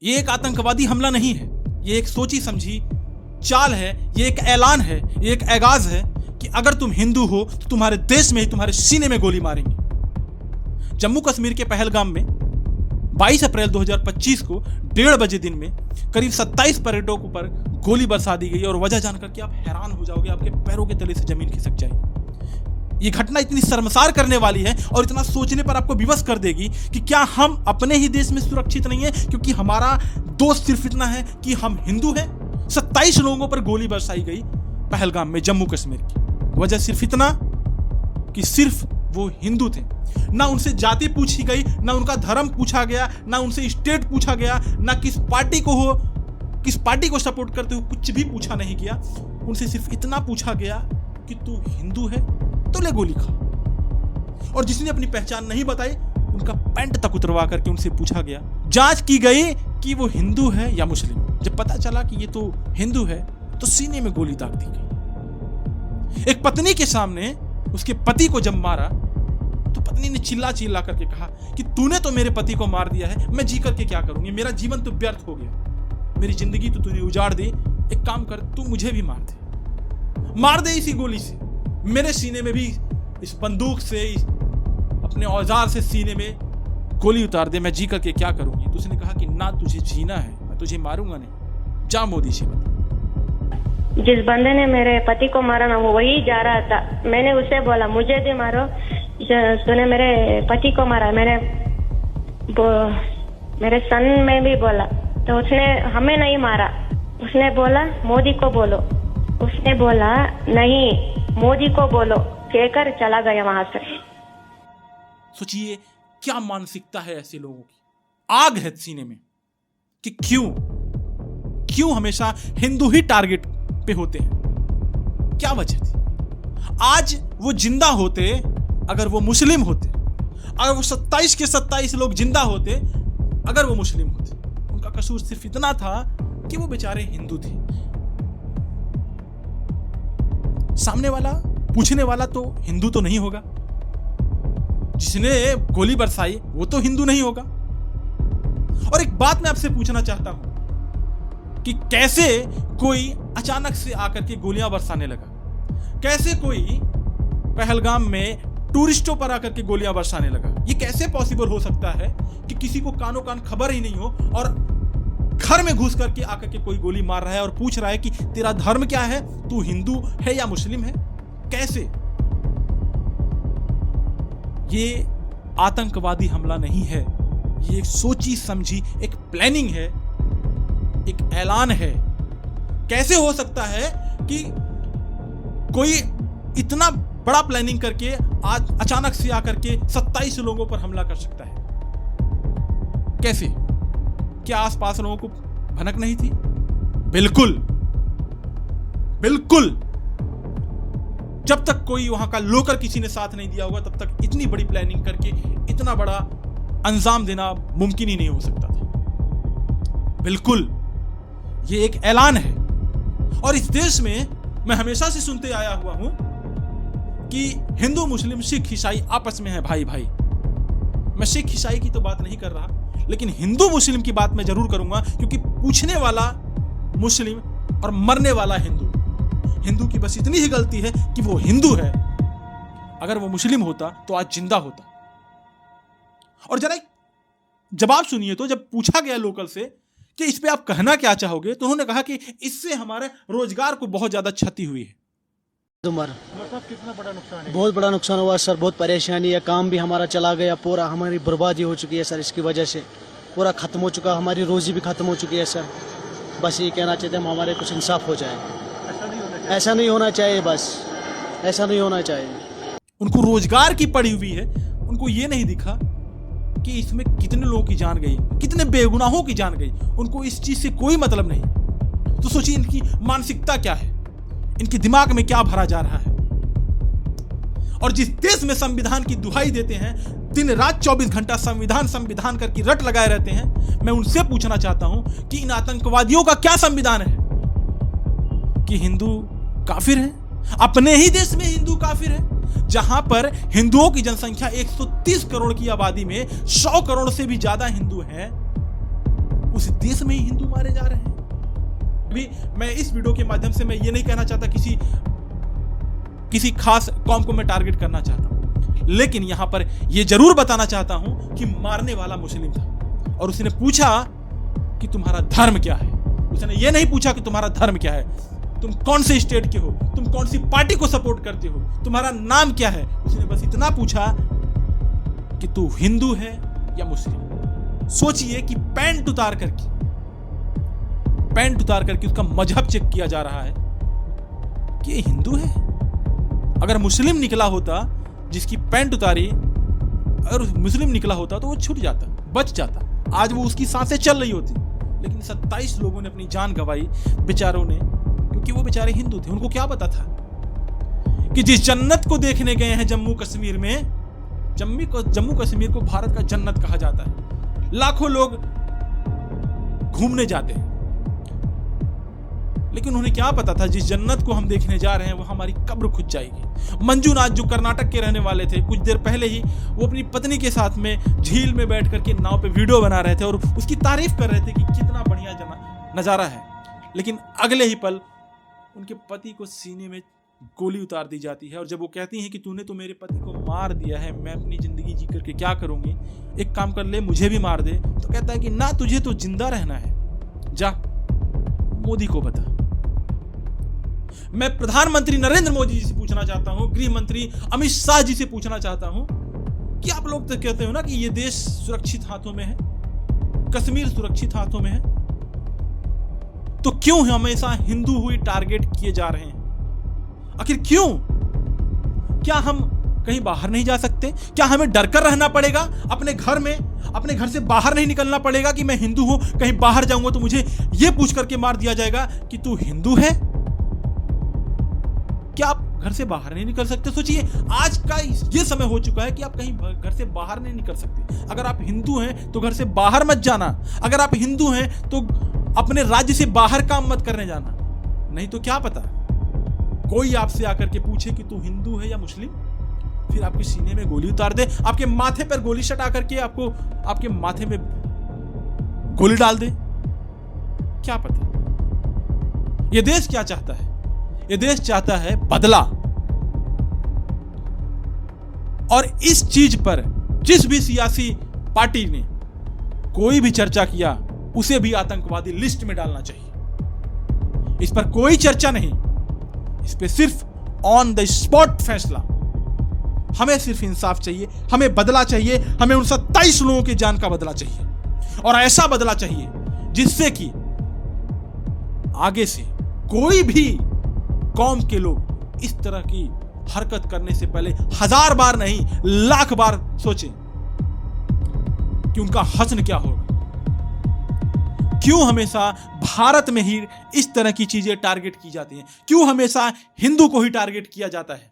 ये एक आतंकवादी हमला नहीं है, ये एक सोची समझी चाल है, ये एक ऐलान है, ये एक एगाज है कि अगर तुम हिंदू हो तो तुम्हारे देश में ही तुम्हारे सीने में गोली मारेंगे। जम्मू कश्मीर के पहलगाम में 22 अप्रैल 2025 को 1:30 बजे दिन में करीब 27 पर्यटकों पर गोली बरसा दी गई और वजह जानकर के आप हैरान हो जाओगे, आपके पैरों के तले से जमीन खिसक जाएगी। ये घटना इतनी शर्मसार करने वाली है और इतना सोचने पर आपको विवश कर देगी कि क्या हम अपने ही देश में सुरक्षित नहीं है, क्योंकि हमारा दोष सिर्फ इतना है कि हम हिंदू हैं। 27 लोगों पर गोली बरसाई गई पहलगाम में, जम्मू कश्मीर की। वजह सिर्फ इतना कि सिर्फ वो हिंदू थे। ना उनसे जाति पूछी गई, ना उनका धर्म पूछा गया, ना उनसे स्टेट पूछा गया, ना किस पार्टी को सपोर्ट करते हो, कुछ भी पूछा नहीं गया। उनसे सिर्फ इतना पूछा गया कि तू हिंदू है तो ले गोली खा। और जिसने अपनी पहचान नहीं बताई उनका पैंट तक उतरवा करके उनसे पूछा गया, जांच की गई कि वो हिंदू है या मुस्लिम। जब पता चला कि ये तो हिंदू है तो सीने में गोली दाग दी गई। एक पत्नी के सामने उसके पति को जब मारा तो पत्नी ने चिल्ला चिल्ला करके कहा कि तूने तो मेरे पति को मार दिया है, मैं जी करके क्या करूंगी, मेरा जीवन तो व्यर्थ हो गया, मेरी जिंदगी तो तूने उजाड़ दी। एक काम कर, तू मुझे भी मार दे इसी गोली से, मेरे सीने में भी इस बंदूक से, अपने औजार से सीने में गोली उतार दे, मैं जी करके क्या करूंगी। तो उसने कहा कि ना तुझे जीना है, मैं तुझे मारूंगा नहीं, जा मोदी से बता। जिस बंदे ने मेरे पति को मारा ना, वो वही जा रहा था। मैंने उससे बोला मुझे भी मारो, तूने मेरे पति को मारा। मेरे सन में भी बोला तो उसने हमें नहीं मारा, उसने बोला मोदी को बोलो। उसने बोला नहीं, मोदी को बोलो, कहकर चला गया वहां से। सोचिए क्या मानसिकता है ऐसे लोगों की। आग है सीने में कि क्यों हमेशा हिंदू ही टारगेट पे होते हैं, क्या वजह थी। आज वो जिंदा होते, अगर वो मुस्लिम होते, अगर वो 27 के 27 लोग जिंदा होते, अगर वो मुस्लिम होते, उनका कसूर सिर्फ इतना था कि वो बेचारे हिंदू थे। सामने वाला, पूछने वाला तो हिंदू तो नहीं होगा, जिसने गोली बरसाई वो तो हिंदू नहीं होगा। और एक बात मैं आपसे पूछना चाहता हूं कि कैसे कोई अचानक से आकर के गोलियां बरसाने लगा, कैसे कोई पहलगाम में टूरिस्टों पर आकर के गोलियां बरसाने लगा। ये कैसे पॉसिबल हो सकता है कि किसी को कानो कान खबर ही नहीं हो और घर में घुस करके आकर के कोई गोली मार रहा है और पूछ रहा है कि तेरा धर्म क्या है, तू हिंदू है या मुस्लिम है। कैसे? ये आतंकवादी हमला नहीं है, ये एक सोची समझी एक प्लानिंग है, एक ऐलान है। कैसे हो सकता है कि कोई इतना बड़ा प्लानिंग करके आज अचानक से आकर के 27 लोगों पर हमला कर सकता है? कैसे? क्या आसपास लोगों को भनक नहीं थी? बिल्कुल। जब तक कोई वहां का लोकल किसी ने साथ नहीं दिया होगा तब तक इतनी बड़ी प्लानिंग करके इतना बड़ा अंजाम देना मुमकिन ही नहीं हो सकता था। बिल्कुल, ये एक ऐलान है। और इस देश में मैं हमेशा से सुनते आया हुआ हूं कि हिंदू मुस्लिम सिख ईसाई आपस में है भाई। मैं सिख ईसाई की तो बात नहीं कर रहा, लेकिन हिंदू मुस्लिम की बात मैं जरूर करूंगा, क्योंकि पूछने वाला मुस्लिम और मरने वाला हिंदू की बस इतनी ही गलती है कि वो हिंदू है। अगर वो मुस्लिम होता तो आज जिंदा होता। और जरा जवाब सुनिए तो, जब पूछा गया लोकल से कि इस पे आप कहना क्या चाहोगे, तो उन्होंने कहा कि इससे हमारे रोजगार को बहुत ज्यादा क्षति हुई है। कितना बड़ा नुकसान है? बहुत बड़ा नुकसान हुआ सर, बहुत परेशानी है, काम भी हमारा चला गया, पूरा हमारी बर्बादी हो चुकी है सर। इसकी वजह से पूरा खत्म हो चुका, हमारी रोजी भी खत्म हो चुकी है सर। बस ये कहना चाहते हैं हमारे कुछ इंसाफ हो जाए। ऐसा नहीं होना चाहिए, बस ऐसा नहीं होना चाहिए। उनको रोजगार की पड़ी हुई है, उनको ये नहीं दिखा कि इसमें कितने लोगों की जान गई, कितने बेगुनाहों की जान गई। उनको इस चीज से कोई मतलब नहीं। तो सोचिए इनकी मानसिकता क्या है, इनके दिमाग में क्या भरा जा रहा है। और जिस देश में संविधान की दुहाई देते हैं, दिन रात 24 घंटा संविधान करके रट लगाए रहते हैं, मैं उनसे पूछना चाहता हूं कि इन आतंकवादियों का क्या संविधान है कि हिंदू काफिर है? अपने ही देश में हिंदू काफिर है, जहां पर हिंदुओं की जनसंख्या 130 करोड़ की आबादी में 100 करोड़ से भी ज्यादा हिंदू हैं। उस देश में ही हिंदू मारे जा रहे हैं। अभी मैं इस वीडियो के माध्यम से मैं ये नहीं कहना चाहता किसी खास कौम को मैं टारगेट करना चाहता हूं, लेकिन यहां पर यह जरूर बताना चाहता हूं कि मारने वाला मुस्लिम था और उसने पूछा कि तुम्हारा धर्म क्या है। उसने ये नहीं पूछा कि तुम्हारा धर्म क्या है, तुम कौन से स्टेट के हो, तुम कौन सी पार्टी को सपोर्ट करते हो, तुम्हारा नाम क्या है। उसने बस इतना पूछा कि तू हिंदू है या मुस्लिम। सोचिए कि पैंट उतार करके उसका मजहब चेक किया जा रहा है कि ये हिंदू है। अगर मुस्लिम निकला होता जिसकी पैंट उतारी, अगर मुस्लिम निकला होता तो वो छूट जाता, बच जाता, आज वो उसकी सांसें चल रही होती। लेकिन 27 लोगों ने अपनी जान गंवाई बेचारों ने, क्योंकि वो बेचारे हिंदू थे। उनको क्या पता था कि जिस जन्नत को देखने गए हैं जम्मू कश्मीर में, जम्मू कश्मीर को भारत का जन्नत कहा जाता है, लाखों लोग घूमने जाते हैं, लेकिन उन्हें क्या पता था जिस जन्नत को हम देखने जा रहे हैं वो हमारी कब्र खुद जाएगी। मंजूनाथ जो कर्नाटक के रहने वाले थे, कुछ देर पहले ही वो अपनी पत्नी के साथ में झील में बैठ करके नाव पे वीडियो बना रहे थे और उसकी तारीफ कर रहे थे कि कितना बढ़िया नजारा है, लेकिन अगले ही पल उनके पति को सीने में गोली उतार दी जाती है। और जब वो कहती हैं कि तूने तो मेरे पति को मार दिया है, मैं अपनी जिंदगी जी करके क्या करूंगी, एक काम कर ले, मुझे भी मार दे, तो कहता है कि ना, तुझे तो जिंदा रहना है, जा मोदी को बता। मैं प्रधानमंत्री नरेंद्र मोदी जी से पूछना चाहता हूं, गृह मंत्री अमित शाह जी से पूछना चाहता हूं कि आप लोग तो कहते हो ना कि ये देश सुरक्षित हाथों में है, कश्मीर सुरक्षित हाथों में है, तो क्यों हमेशा हिंदू हुई टारगेट किए जा रहे हैं? आखिर क्यों? क्या हम कहीं बाहर नहीं जा सकते? क्या हमें डर कर रहना पड़ेगा अपने घर में? अपने घर से बाहर नहीं निकलना पड़ेगा कि मैं हिंदू हूं, कहीं बाहर जाऊंगा तो मुझे यह पूछ करके मार दिया जाएगा कि तू हिंदू है? क्या आप घर से बाहर नहीं निकल सकते? सोचिए, आज का ये समय हो चुका है कि आप कहीं घर से बाहर नहीं निकल सकते। अगर आप हिंदू हैं तो घर से बाहर मत जाना, अगर आप हिंदू हैं तो अपने राज्य से बाहर काम मत करने जाना, नहीं तो क्या पता कोई आपसे आकर के पूछे कि तू हिंदू है या मुस्लिम, फिर आपके सीने में गोली उतार दे, आपके माथे पर गोली सटा करके आपको आपके माथे में गोली डाल दे। क्या पता यह देश क्या चाहता है? यह देश चाहता है बदला। और इस चीज पर जिस भी सियासी पार्टी ने कोई भी चर्चा किया उसे भी आतंकवादी लिस्ट में डालना चाहिए। इस पर कोई चर्चा नहीं, इस पे सिर्फ ऑन द स्पॉट फैसला। हमें सिर्फ इंसाफ चाहिए, हमें बदला चाहिए, हमें उन 27 लोगों की जान का बदला चाहिए, और ऐसा बदला चाहिए जिससे कि आगे से कोई भी कौम के लोग इस तरह की हरकत करने से पहले 1000 बार नहीं, लाख बार सोचें कि उनका हश्र क्या होगा। क्यों हमेशा भारत में ही इस तरह की चीजें टारगेट की जाती हैं? क्यों हमेशा हिंदू को ही टारगेट किया जाता है?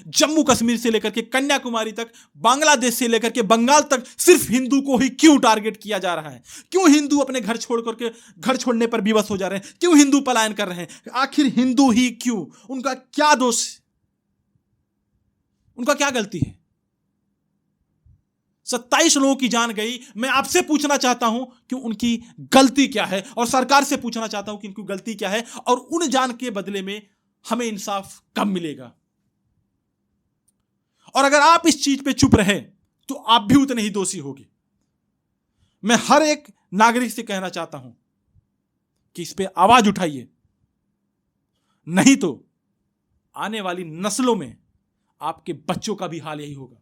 जम्मू कश्मीर से लेकर के कन्याकुमारी तक, बांग्लादेश से लेकर के बंगाल तक सिर्फ हिंदू को ही क्यों टारगेट किया जा रहा है? क्यों हिंदू अपने घर छोड़ करके घर छोड़ने पर विवश हो जा रहे हैं? क्यों हिंदू पलायन कर रहे हैं? आखिर हिंदू ही क्यों? उनका क्या दोष, उनका क्या गलती है? 27 लोगों की जान गई। मैं आपसे पूछना चाहता हूं कि उनकी गलती क्या है, और सरकार से पूछना चाहता हूं कि उनकी गलती क्या है, और उन जान के बदले में हमें इंसाफ कब मिलेगा? और अगर आप इस चीज पे चुप रहे तो आप भी उतने ही दोषी होंगे। मैं हर एक नागरिक से कहना चाहता हूं कि इस पे आवाज उठाइए, नहीं तो आने वाली नस्लों में आपके बच्चों का भी हाल यही होगा।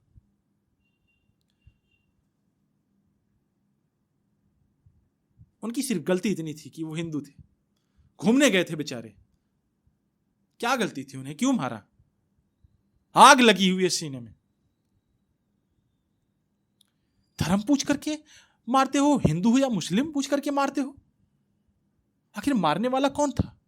उनकी सिर्फ गलती इतनी थी कि वो हिंदू थे, घूमने गए थे बेचारे। क्या गलती थी उन्हें? क्यों मारा? आग लगी हुई है सीने में। धर्म पूछ करके मारते हो, हिंदू हो या मुस्लिम पूछ करके मारते हो? आखिर मारने वाला कौन था?